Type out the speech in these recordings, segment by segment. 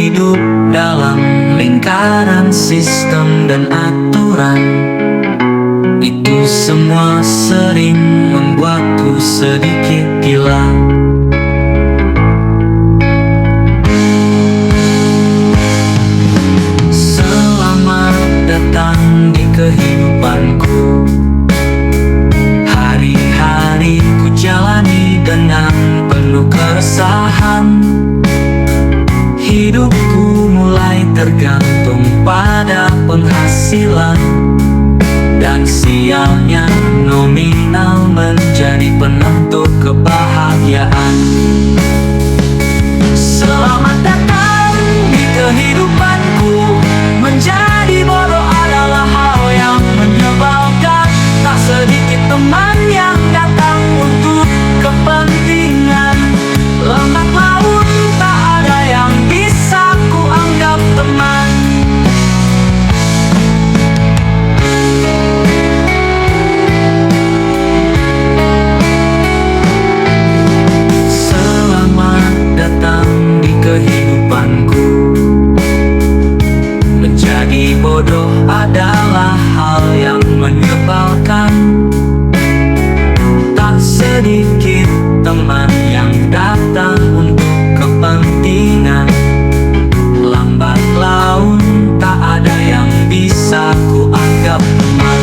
hidup dalam lingkaran sistem dan aturan. Itu semua sering membuatku sedikit gila. Selamat datang di kehidupanku. Hari-hari ku jalani dengan penuh keresahan. Hidupku mulai tergantung pada penghasilan, dan sialnya nominal menjadi penentu kebahagiaan. Selamat datang di kehidupanku. Menjadi bodoh adalah hal yang menyebalkan. Tak sedikit teman yang datang untuk kepentingan. Lambat laun tak ada yang bisa ku anggap teman. Selamat datang di kehidupanku. Menjadi bodoh adalah hal yang menyebalkan. Tak sedikit teman yang datang untuk kepentingan. Lambat laun tak ada yang bisa ku anggap teman.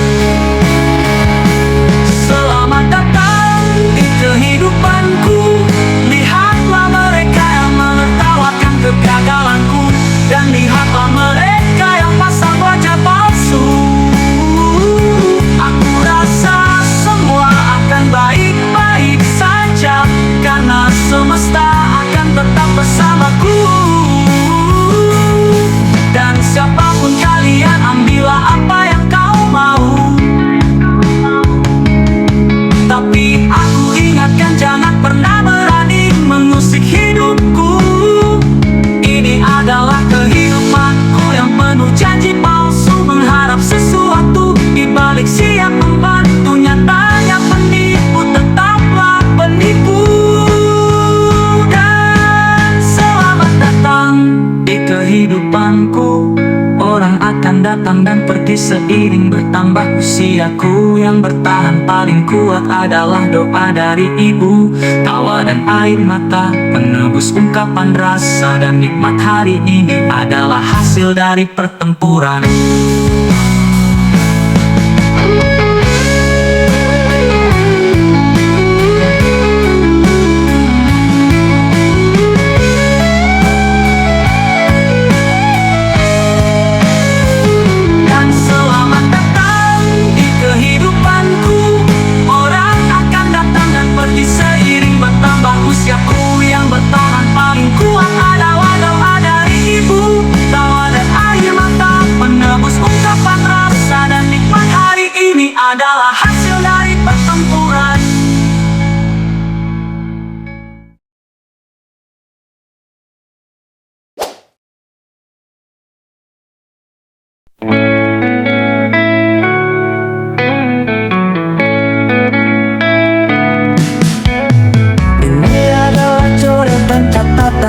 Selamat datang di kehidupanku. Lihatlah mereka yang menertawakan kegagalanku, dan lihatlah mereka yang pasang wajah palsu. Aku rasa semua akan baik-baik saja, karena semesta akan tetap bersamaku. Dan siapapun kalian, ambillah apa yang kau mau. Tapi aku ingatkan, jangan pernah berani mengusik hidupku. Ini adalah kehidupanku yang penuh janji palsu, mengharap sesuatu di balik siap membantu. Nyatanya penipu tetaplah penipu. Dan selamat datang di kehidupanku. Orang akan datang dan pergi seiring bertambah usiaku. Yang bertahan paling kuat adalah doa dari ibu, tawa dan air mata, penebus ungkapan rasa dan nikmat. Hari ini adalah hasil dari pertempuran. Yang bertahan paling kuat adalah doa dari ibu, tawa dan air mata, penebus ungkapan rasa dan nikmat. Hari ini adalah hasil dari pertempuran.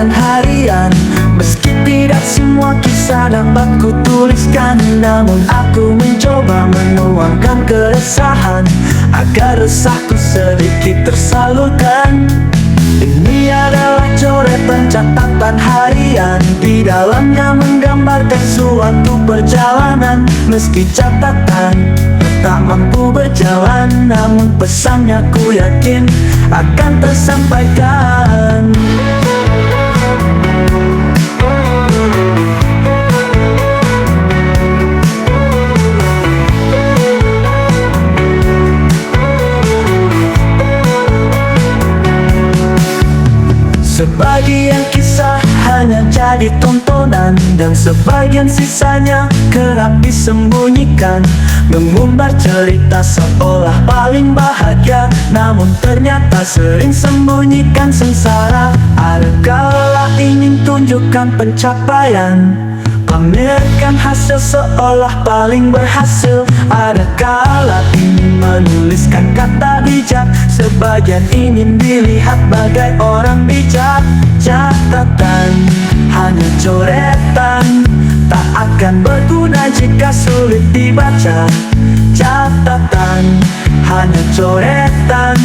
Harian, meski tidak semua kisah dapat ku tuliskan, namun aku mencoba menuangkan keresahan agar resahku sedikit tersalurkan. Ini adalah coretan catatan harian, di dalamnya menggambarkan suatu perjalanan. Meski catatan tak mampu berjalan, namun pesannya ku yakin akan tersampaikan. Sebagian kisah hanya jadi tontonan, dan sebagian sisanya kerap disembunyikan. Mengumbar cerita seolah paling bahagia, namun ternyata sering sembunyikan sengsara. Ada kala ingin tunjukkan pencapaian, pamerkan hasil seolah paling berhasil. Ada kala ingin menuliskan kata bijak. Sebagian ingin dilihat bagai orang bijak. Catatan hanya coretan, tak akan berguna jika sulit dibaca. Catatan hanya coretan,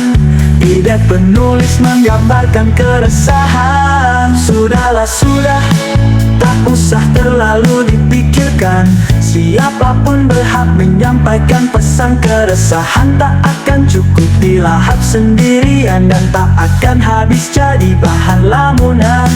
ide penulis menggambarkan keresahan. Sudahlah sudah, tak usah terlalu dipikirkan. Siapapun berhak menyampaikan pesan. Keresahan tak akan cukup dilahap sendirian, dan tak akan habis jadi bahan lamunan.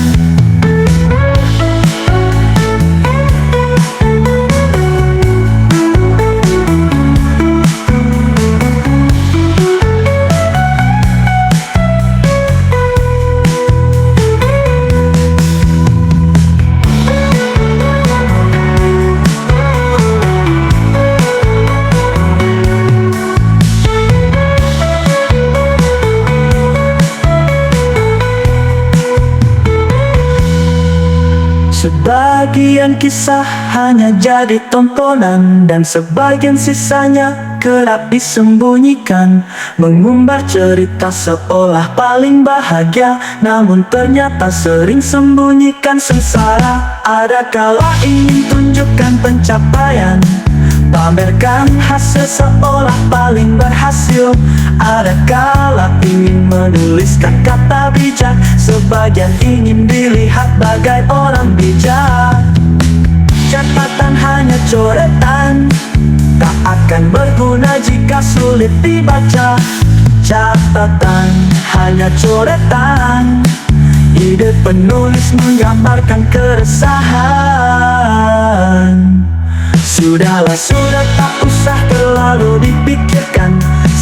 Sebagian kisah hanya jadi tontonan, dan sebagian sisanya kerap disembunyikan. Mengumbar cerita seolah paling bahagia, namun ternyata sering sembunyikan sengsara. Ada kala ingin tunjukkan pencapaian, pamerkan hasil seolah paling berhasil. Ada kala ingin menuliskan kata bijak, sebagian ingin dilihat bagai orang bijak. Catatan hanya coretan, tak akan berguna jika sulit dibaca. Catatan hanya coretan, ide penulis menggambarkan keresahan. Sudahlah sudah, tak usah terlalu dipikirkan.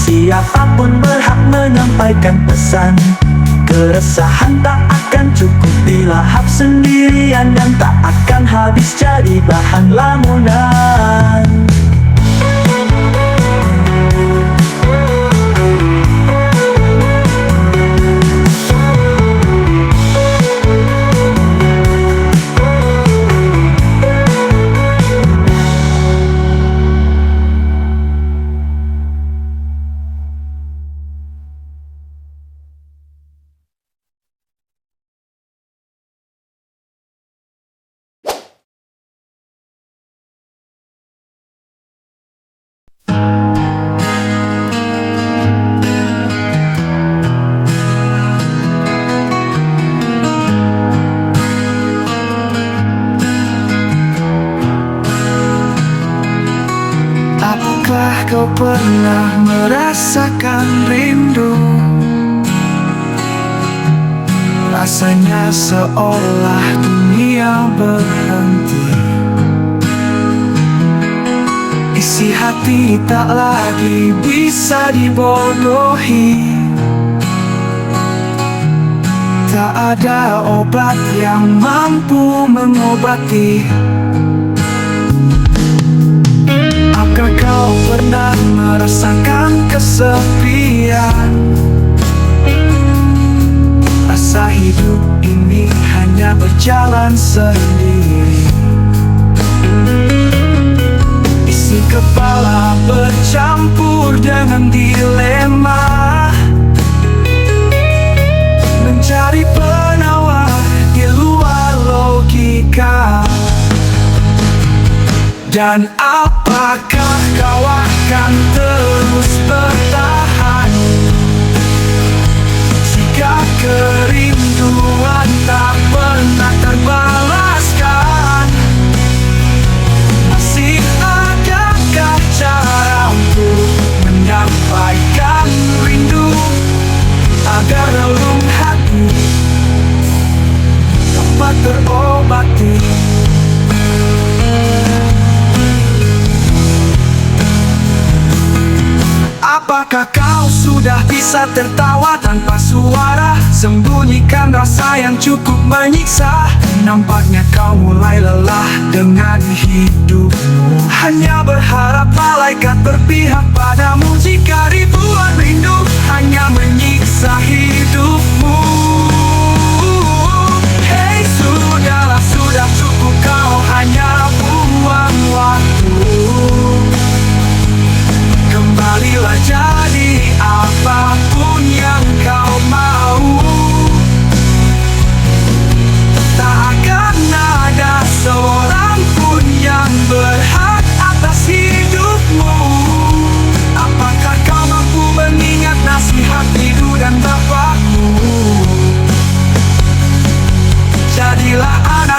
Siapapun berhak menyampaikan pesan. Keresahan tak akan cukup dilahap sendirian, dan tak akan habis jadi bahan lamunan. Apakah kau pernah merasakan rindu? Rasanya seolah dunia berhenti. Isi hati tak lagi bisa dibodohi. Tak ada obat yang mampu mengobati. Apakah kau pernah merasakan kesepian? Rasa hidup ini hanya berjalan sendiri. Isi kepala bercampur dengan dilema, mencari penawar di luar logika. Dan apakah kau akan terus bertahan jika kerinduan tak pernah terbalaskan? Masih adakah cara untuk menyampaikan rindu agar relung hati dapat terobati? Apakah kau sudah bisa tertawa tanpa suara? Sembunyikan rasa yang cukup menyiksa. Nampaknya kau mulai lelah dengan hidupmu, hanya berharap malaikat berpihak padamu. Jika ribuan rindu hanya menyiksa hidupmu. Hei, sudahlah, sudah cukup, kau hanya buang waktu. Kembalilah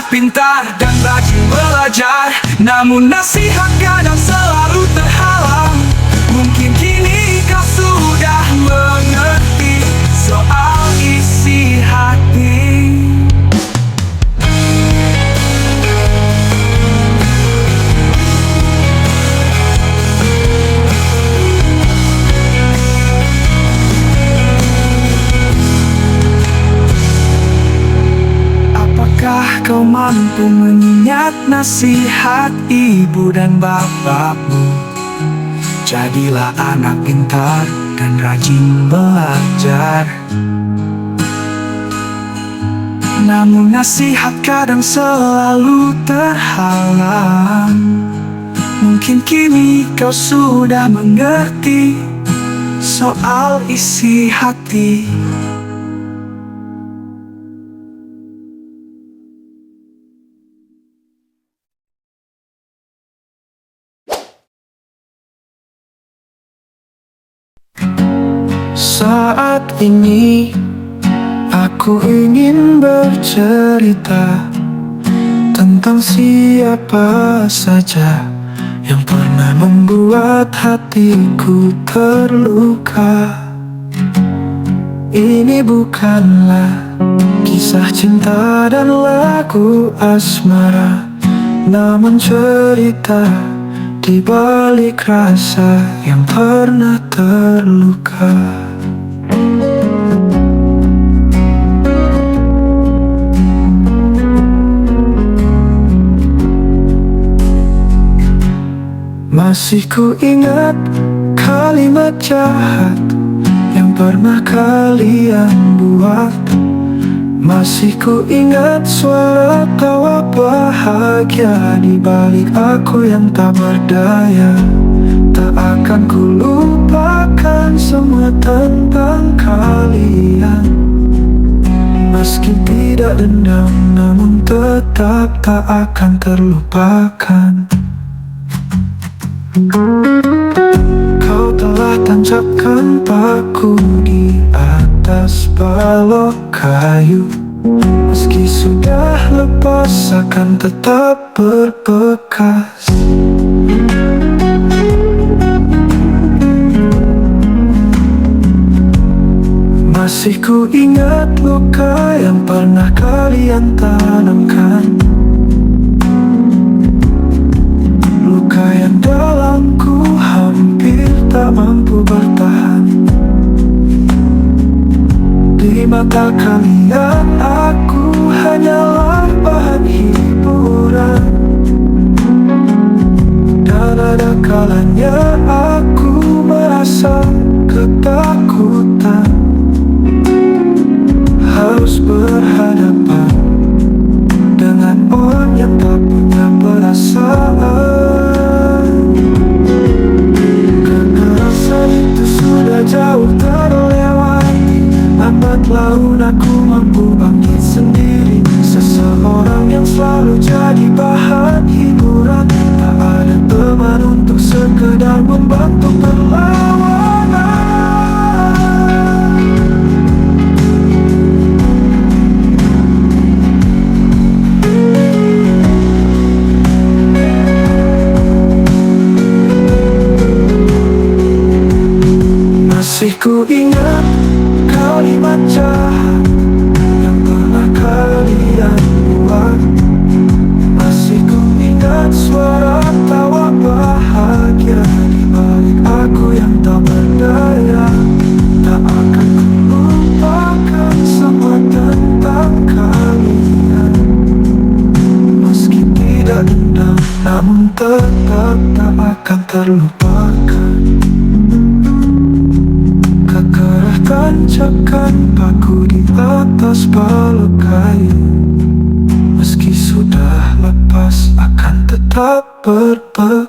pintar dan rajin belajar, namun nasihat kadang selalu terhalang. Mungkin kini kau sudah mengerti soal isi hati. Apakah kau mampu mengingat nasihat ibu dan bapakmu? Jadilah anak pintar dan rajin belajar, namun nasihat kadang selalu terhalang. Mungkin kini kau sudah mengerti soal isi hati. Saat ini aku ingin bercerita tentang siapa saja yang pernah membuat hatiku terluka. Ini bukanlah kisah cinta dan lagu asmara, namun cerita di balik rasa yang pernah terluka. Masih ku ingat kalimat jahat yang pernah kalian buat. Masih ku ingat suara tawa bahagia di balik aku yang tak berdaya. Tak akan ku lupakan semua tentang kalian. Meski tidak dendam, namun tetap tak akan terlupakan. Kau telah tancapkan paku di atas balok kayu. Meski sudah lepas, akan tetap berbekas. Masih ku ingat luka yang pernah kalian tanamkan. Luka yang dalamku hampir tak mampu bertahan. Di mata kalian aku hanyalah bahan hiburan, dan ada kalanya aku merasa ketakutan harus berhadapan dengan orang yang tak punya perasaan. Kekerasan itu sudah jauh terlewati. Lambat laun aku mampu bangkit sendiri. Seseorang yang selalu jadi bahan hiburan. Tak ada teman untuk sekedar membantu perlawanan. Masih ku ingat kalimat jahat yang pernah kalian buat. Masih ku ingat suara tawa bahagia di balik aku yang tak berdaya. Tak akan ku lupakan semua tentang kalian. Meski tidak dendam, namun tetap tak akan terlupakan. Tancapkan paku di atas balok kayu. Meski sudah lepas, akan tetap berbekas.